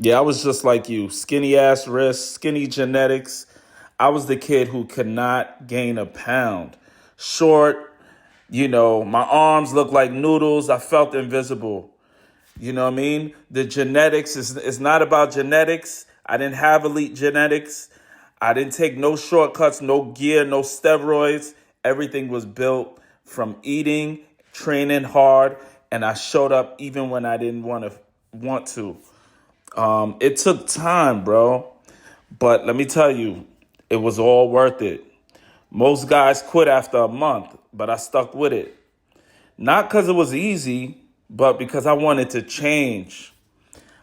Yeah, I was just like you. Skinny ass wrists, skinny genetics. I was the kid who could not gain a pound. Short, my arms looked like noodles. I felt invisible. You know what I mean? The genetics is not about genetics. I didn't have elite genetics. I didn't take no shortcuts, no gear, no steroids. Everything was built from eating, training hard, and I showed up even when I didn't want to. It took time, bro. But let me tell you, it was all worth it. Most guys quit after a month, but I stuck with it. Not because it was easy, but because I wanted to change.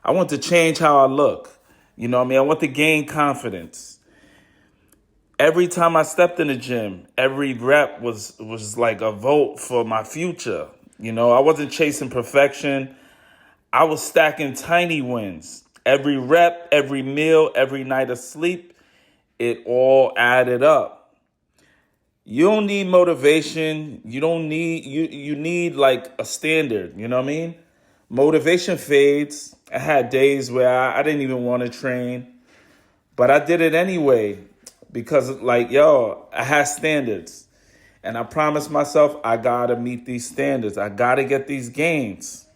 I want to change how I look. You know what I mean? I want to gain confidence. Every time I stepped in the gym, every rep was like a vote for my future. I wasn't chasing perfection. I was stacking tiny wins. Every rep, every meal, every night of sleep, it all added up. You don't need motivation. You don't need you need like a standard, you know what I mean? Motivation fades. I had days where I didn't even want to train, but I did it anyway because I had standards. And I promised myself I got to meet these standards. I got to get these gains.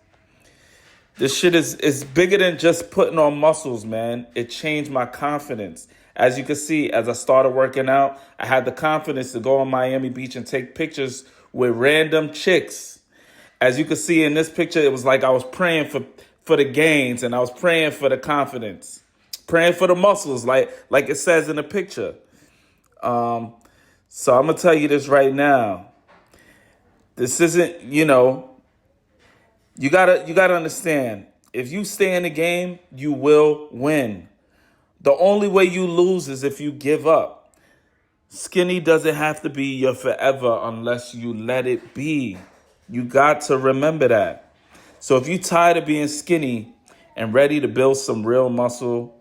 This shit is bigger than just putting on muscles, man. It changed my confidence. As you can see, as I started working out, I had the confidence to go on Miami Beach and take pictures with random chicks. As you can see in this picture, it was like I was praying for the gains, and I was praying for the confidence, praying for the muscles, like it says in the picture. So I'm gonna tell you this right now. This isn't, you gotta understand. If you stay in the game, you will win. The only way you lose is if you give up. Skinny doesn't have to be your forever unless you let it be. You got to remember that. So if you're tired of being skinny and ready to build some real muscle,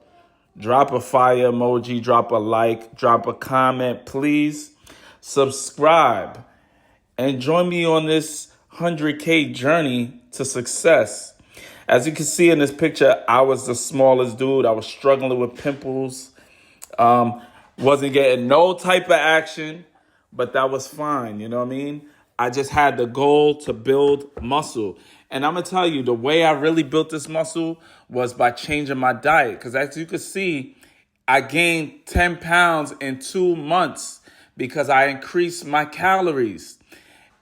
drop a fire emoji, drop a like, drop a comment, please. Subscribe and join me on this 100K journey to success. As you can see in this picture, I was the smallest dude. I was struggling with pimples. Wasn't getting no type of action, but that was fine. You know what I mean? I just had the goal to build muscle. And I'm going to tell you, the way I really built this muscle was by changing my diet. Because as you can see, I gained 10 pounds in 2 months because I increased my calories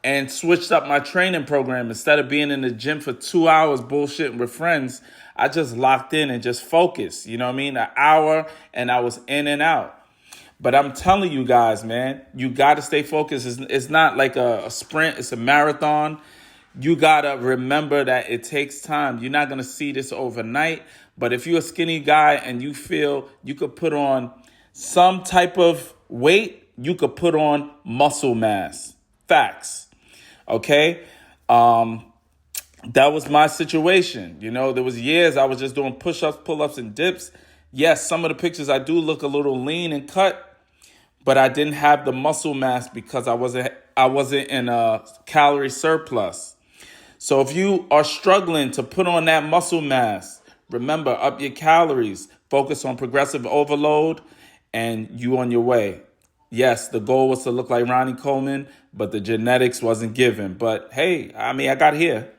and switched up my training program. Instead of being in the gym for 2 hours bullshitting with friends, I just locked in and just focused. You know what I mean? An hour and I was in and out. But I'm telling you guys, man, you got to stay focused. It's not like a sprint. It's a marathon. You got to remember that it takes time. You're not going to see this overnight. But if you're a skinny guy and you feel you could put on some type of weight, you could put on muscle mass. Facts. Okay? That was my situation. There was years I was just doing push-ups, pull-ups, and dips. Yes, some of the pictures I do look a little lean and cut, but I didn't have the muscle mass because I wasn't in a calorie surplus. So if you are struggling to put on that muscle mass, remember, up your calories, focus on progressive overload, and you on your way. Yes, the goal was to look like Ronnie Coleman, but the genetics wasn't given. But hey, I got here.